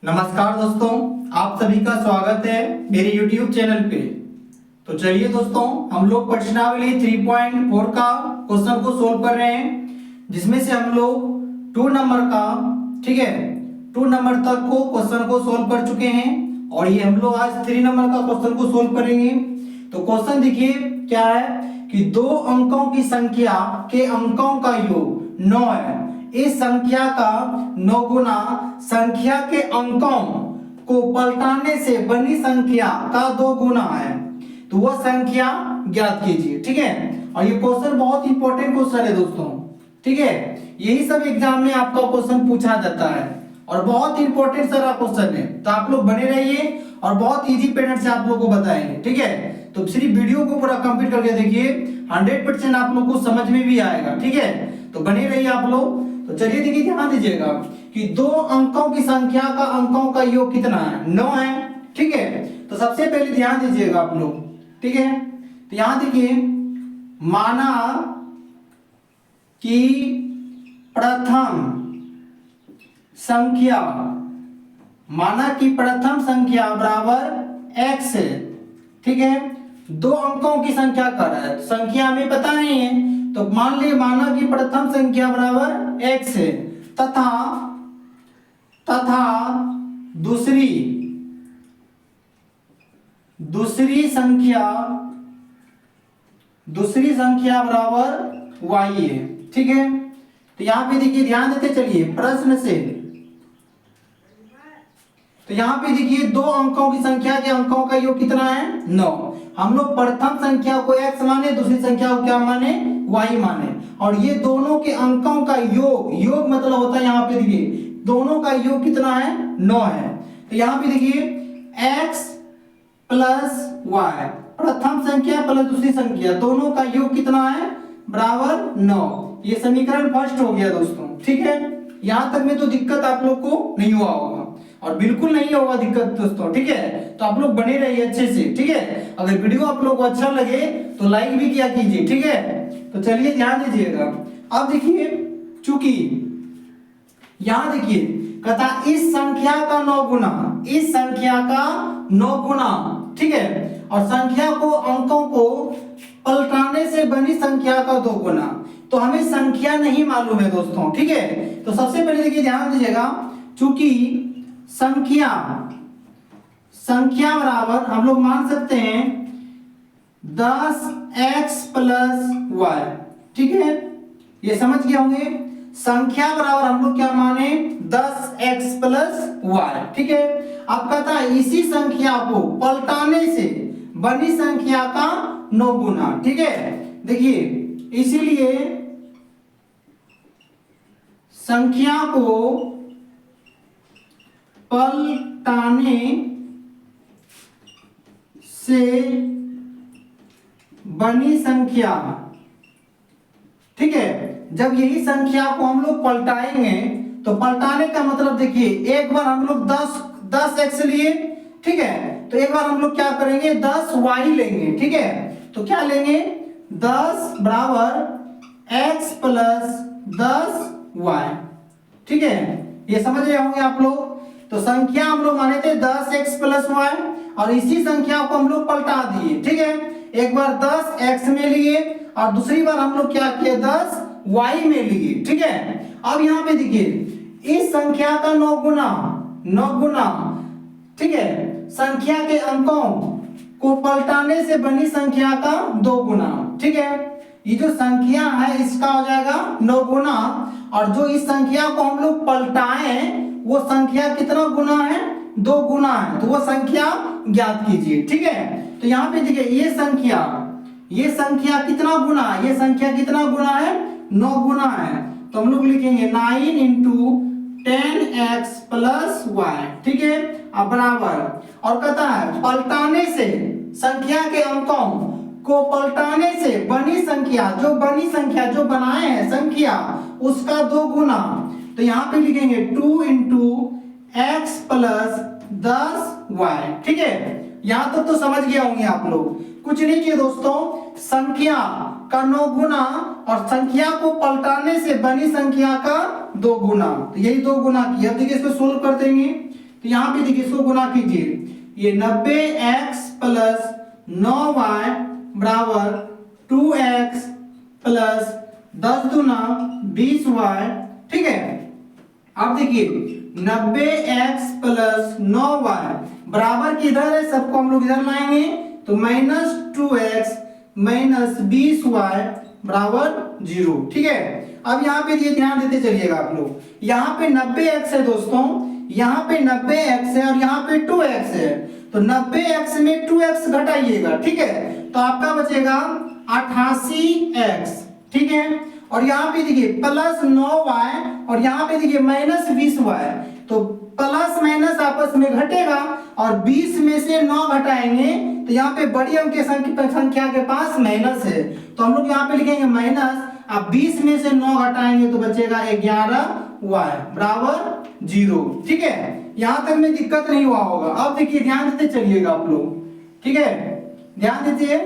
नमस्कार दोस्तों, आप सभी का स्वागत है मेरे YouTube चैनल पे। तो चलिए दोस्तों, हम लोग प्रश्नावली 3.4 का क्वेश्चन को सोल्व कर रहे हैं, जिसमें से हम लोग 2 नंबर का, ठीक है, 2 नंबर तक को क्वेश्चन को सोल्व कर चुके हैं और ये हम लोग आज 3 नंबर का क्वेश्चन को सोल्व करेंगे। तो क्वेश्चन देखिए क्या है कि 2 अंकों की संख्या के अंकों का योग 9 है। इस संख्या का 9 गुना संख्या के अंकों को पलटाने से बनी संख्या का 2 गुना है, तो वह संख्या ज्ञात कीजिए। ठीक है, और ये क्वेश्चन बहुत इंपॉर्टेंट क्वेश्चन है दोस्तों। ठीक है, यही सब एग्जाम में आपका क्वेश्चन पूछा जाता है और बहुत इंपॉर्टेंट सारा क्वेश्चन है। तो आप लोग बने रहिए और बहुत इजी पैटर्न से आप लोग को बताएंगे। ठीक है, तो सिर्फ वीडियो को पूरा कंप्लीट करके देखिए, 100% आप लोग को समझ में भी आएगा। ठीक है, तो बने रहिए आप लोग। तो चलिए देखिए, ध्यान दीजिएगा कि 2 अंकों की संख्या का अंकों का योग कितना है? 9 है। ठीक है, तो सबसे पहले ध्यान दीजिएगा आप लोग। ठीक है, तो यहां देखिए, माना कि प्रथम संख्या, माना कि प्रथम संख्या बराबर x है। ठीक है, 2 अंकों की संख्या कर रहा है, संख्या हमें पता नहीं है, तो मान लीजिए माना कि प्रथम संख्या बराबर x है तथा दूसरी संख्या बराबर y है। ठीक है, तो यहां पे देखिए, ध्यान देते चलिए प्रश्न से। तो यहाँ पे देखिए 2 अंकों की संख्या के अंकों का योग कितना है? 9। हम लोग प्रथम संख्या को x माने, दूसरी संख्या को क्या माने? y माने, और ये दोनों के अंकों का योग मतलब होता है, यहाँ पे देखिए दोनों का योग कितना है? 9 है। तो यहाँ पे देखिए x प्लस y, प्रथम संख्या प्लस दूसरी संख्या, दोनों का योग कितना है? बराबर 9। ये समीकरण फर्स्ट हो गया दोस्तों। ठीक है, यहां तक में तो दिक्कत आप लोग को नहीं हुआ होगा और बिल्कुल नहीं होगा दिक्कत दोस्तों। ठीक है, तो आप लोग बने रहिए अच्छे से। ठीक है, अगर वीडियो आप लोग को अच्छा लगे तो लाइक भी किया कीजिए। ठीक है, तो चलिए ध्यान दीजिएगा। अब देखिए, चूंकि यहां देखिए कहता इस संख्या का 9 गुना, इस संख्या का 9 गुना, ठीक है, और संख्या को अंकों को पलटाने से बनी संख्या का 2 गुना। तो हमें संख्या नहीं मालूम है दोस्तों। ठीक है, तो सबसे पहले देखिए, ध्यान दीजिएगा, चूंकि संख्या बराबर हम लोग मान सकते हैं 10x प्लस y। ठीक है, ये समझ गए होंगे। संख्या बराबर हम लोग क्या माने? 10x plus y। ठीक है, अब कहता है इसी संख्या को पलटाने से बनी संख्या का 9 गुना। ठीक है, देखिए इसीलिए संख्या को पलटाने से बनी संख्या, ठीक है, जब यही संख्या को हम लोग पलटाएंगे, तो पलटाने का मतलब देखिए, एक बार हम लोग 10x लिए, ठीक है, तो एक बार हम लोग क्या करेंगे? 10y लेंगे। ठीक है, तो क्या लेंगे? 10 बराबर x प्लस 10y। ठीक है, ये समझ रहे होंगे आप लोग। तो संख्या हम लोग माने थे 10x प्लस y और इसी संख्या को हम लोग पलटा दिए। ठीक है, एक बार 10x में लिए और दूसरी बार हम लोग क्या किए? 10y में लिए। ठीक है, अब यहाँ पे देखिए इस संख्या का 9 गुना, ठीक है, संख्या के अंकों को पलटाने से बनी संख्या का 2 गुना। ठीक है, ये जो संख्या है इसका हो जाएगा 9 गुना, और जो इस संख्या को हम लोग पलटाएं वो संख्या कितना गुना है? 2 गुना है, तो वो संख्या ज्ञात कीजिए। ठीक है, तो यहाँ पे देखिए ये संख्या कितना गुना? ये संख्या कितना गुना है? 9 गुना है, तो हम लोग लिखेंगे 9 इंटू 10x प्लस y। ठीक है, अब बराबर, और कहता है पलटाने से, संख्या के अंकों को पलटाने से बनी संख्या, जो बनाए हैं संख्या, उसका 2 गुना। तो यहाँ पे लिखेंगे 2 इंटू x प्लस 10y। ठीक है, यहां तक तो समझ गए होंगे आप लोग। कुछ नहीं किए दोस्तों, संख्या का 9 गुना और संख्या को पलटाने से बनी संख्या का 2 गुना, तो यही 2 गुना किया। देखिए इसको सोल्व कर देंगे, तो यहाँ पे देखिए इसको गुना कीजिए, ये 90x प्लस 9y बराबर 2x प्लस 10 दूना 20y, ठीक है। अब देखिए 90x प्लस 9y बराबर किधर है, सबको हम लोग इधर लाएंगे, तो -2x माइनस 20y बराबर 0, ठीक है। अब यहाँ पे ये ध्यान देते चलिएगा आप लोग, यहाँ पे 90x है दोस्तों, यहाँ पे 90x है और यहाँ पे 2x है, तो 90x में 2x घटाइएगा, ठीक है, तो आपका बचेगा 88x, ठीक है। और यहाँ पे देखिए प्लस 9y और यहाँ पे देखिए माइनस 20y, तो प्लस माइनस आपस में घटेगा और 20 में से 9 घटाएंगे तो यहाँ पे बड़ी अंक संख्या के पास माइनस है, तो हम लोग यहाँ पे लिखेंगे माइनस, अब 20 में से 9 घटाएंगे तो बचेगा 11y बराबर 0, ठीक है। यहाँ तक में दिक्कत नहीं हुआ होगा। अब देखिए ध्यान देते चलिएगा आप लोग, ठीक है, ध्यान दीजिए।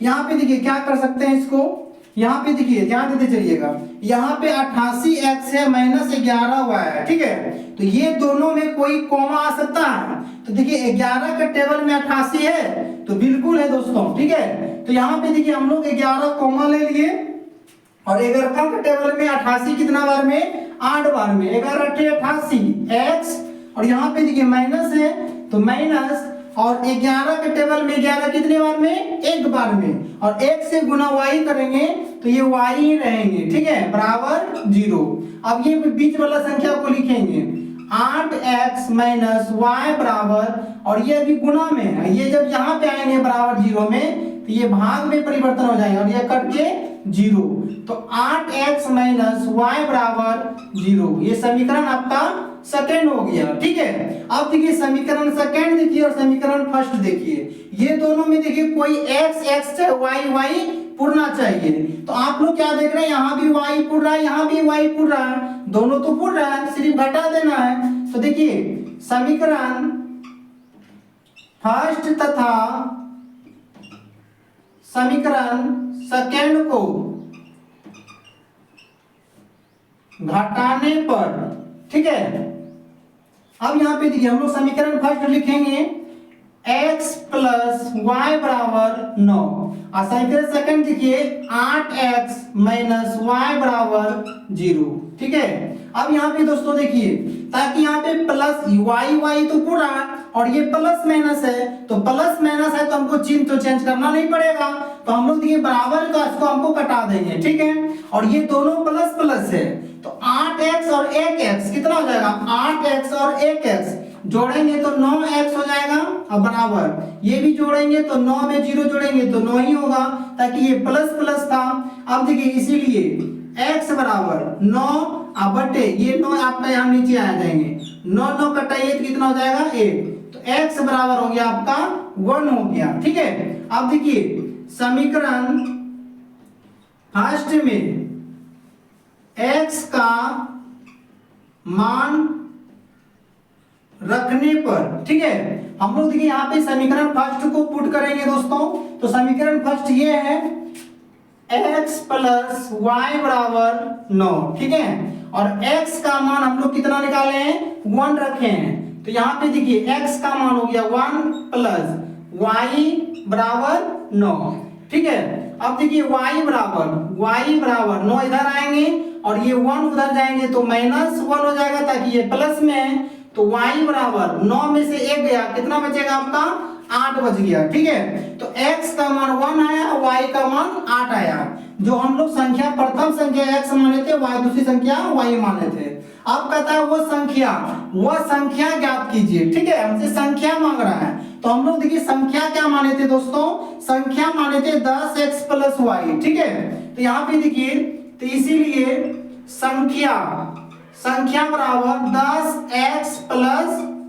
यहाँ पे देखिए क्या कर सकते हैं इसको, यहाँ पे देखिए ध्यान देते चलिएगा, यहाँ पे 88x है माइनस 11y है, ठीक है, तो ये दोनों में कोई कॉमा आ सकता है, तो देखिए 11 के टेबल में 88 है तो बिल्कुल है दोस्तों, ठीक है। तो यहाँ पे देखिए हम लोग 11 कॉमा ले लिए और 11 के टेबल में 88 कितना बार में, 8 बार में, 11 88 x और यहाँ पे देखिए माइनस है तो माइनस, और 11 के टेबल में 11 कितने बार में, एक बार में, और 1 से गुना y करेंगे तो ये y ही रहेंगे, ठीक है, बराबर 0। अब ये बीच वाला संख्या को लिखेंगे 8x माइनस y बराबर, और ये अभी गुना में है, ये जब यहाँ पे आएंगे बराबर 0 में तो ये भाग में परिवर्तन हो जाएंगे और ये कट के 0, तो 8x माइनस y बराबर 0, ये समीकरण आपका सेकेंड हो गया, ठीक है। अब देखिए समीकरण सेकेंड देखिए और समीकरण फर्स्ट देखिए, ये दोनों में देखिए कोई x x से y पुरना चाहिए, तो आप लोग क्या देख रहे हैं, यहाँ भी y पुर रहा है, यहाँ भी y पुर रहा है, दोनों तो पुर रहा है, सिर्फ घटा देना है। तो देखिए समीकरण फर्स्ट तथा समीकरण सेकेंड को घटाने पर, ठीक है। अब यहाँ पे देखिए हम लोग समीकरण फर्स्ट लिखेंगे x प्लस वाई बराबर 9, और समीकरण सेकंड देखिए 8x माइनस वाई बराबर 0, ठीक है। अब यहाँ पे दोस्तों देखिए, ताकि यहाँ पे प्लस y तो पूरा और ये प्लस माइनस है, तो प्लस माइनस है तो हमको चिन्ह तो चेंज करना नहीं पड़ेगा, तो हम लोग देखिए बराबर का इसको हमको कटा देंगे, ठीक है। और ये दोनों प्लस प्लस है तो 8x और 1x कितना हो जाएगा, 8x और 1x जोड़ेंगे तो 9x हो जाएगा, और बराबर ये भी जोड़ेंगे तो 9 में 0 जोड़ेंगे तो 9 ही होगा, ताकि ये प्लस प्लस था। अब देखिए इसीलिए x बराबर 9 अब बटे ये 9 आपका यहाँ नीचे आ जाएंगे, 9 9 कटाइए तो कितना हो जाएगा 1, तो x बराबर हो गया आपका 1 हो गया, ठीक है। अब देखिए समीकरण फर्स्ट में x का मान रखने पर, ठीक है, हम लोग देखिए यहाँ पे समीकरण फर्स्ट को पुट करेंगे दोस्तों, तो समीकरण फर्स्ट ये है x प्लस वाई बराबर 9, ठीक है, और x का मान हम लोग कितना निकाले हैं 1 रखे हैं, तो यहाँ पे देखिए x का मान हो गया 1 प्लस y बराबर 9, ठीक है। अब देखिए y बराबर 9 इधर आएंगे और ये 1 उधर जाएंगे तो -1 हो जाएगा, ताकि ये प्लस में है, तो y बराबर 9 में से 1 गया, कितना बचेगा आपका 8 बच गया, ठीक है। तो x का मान 1 आया, y का मान 8 आया, जो हम लोग संख्या प्रथम संख्या x माने थे, y दूसरी संख्या y माने थे। अब कहता है वो संख्या ज्ञात कीजिए, ठीक है, हमसे संख्या मांग रहा है, तो हम लोग देखिए संख्या क्या माने थे दोस्तों, संख्या माने थे 10x प्लस y, ठीक है। तो यहाँ पे देखिए, तो इसीलिए संख्या बराबर 10x प्लस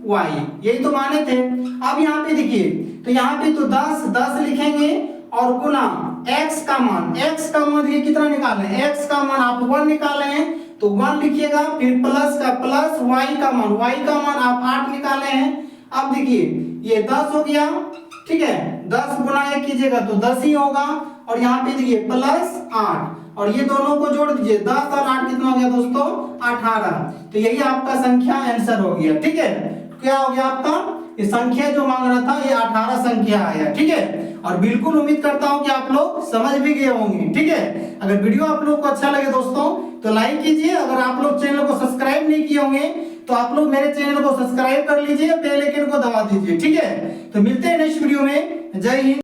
y, यही तो माने थे। अब यहाँ पे देखिए, तो यहाँ पे तो 10 लिखेंगे और गुना x का मान देखिए कितना निकाले, x का मान आप 1 निकाले हैं तो 1 लिखिएगा, फिर प्लस का प्लस y का मान आप 8 निकाले हैं। अब देखिए ये 10 हो गया, ठीक है, 10 गुना 1 कीजिएगा तो 10 ही होगा, और यहाँ पे देखिए प्लस 8 और ये दोनों को जोड़ दीजिए, 10 और 8 कितना हो गया दोस्तों 18, तो यही आपका संख्या आंसर हो गया, ठीक है। क्या हो गया आपका, ये संख्या जो मांग रहा था ये 18 संख्या आया। ठीक है, और बिल्कुल उम्मीद करता हूं कि आप लोग समझ भी गए होंगे। ठीक है, अगर वीडियो आप लोग को अच्छा लगे दोस्तों तो लाइक कीजिए। अगर आप लोग चैनल को सब्सक्राइब नहीं किए होंगे तो आप लोग मेरे चैनल को सब्सक्राइब कर लीजिए, बेल आइकन को दबा दीजिए। ठीक है, तो मिलते हैं नेक्स्ट वीडियो में। जय हिंद।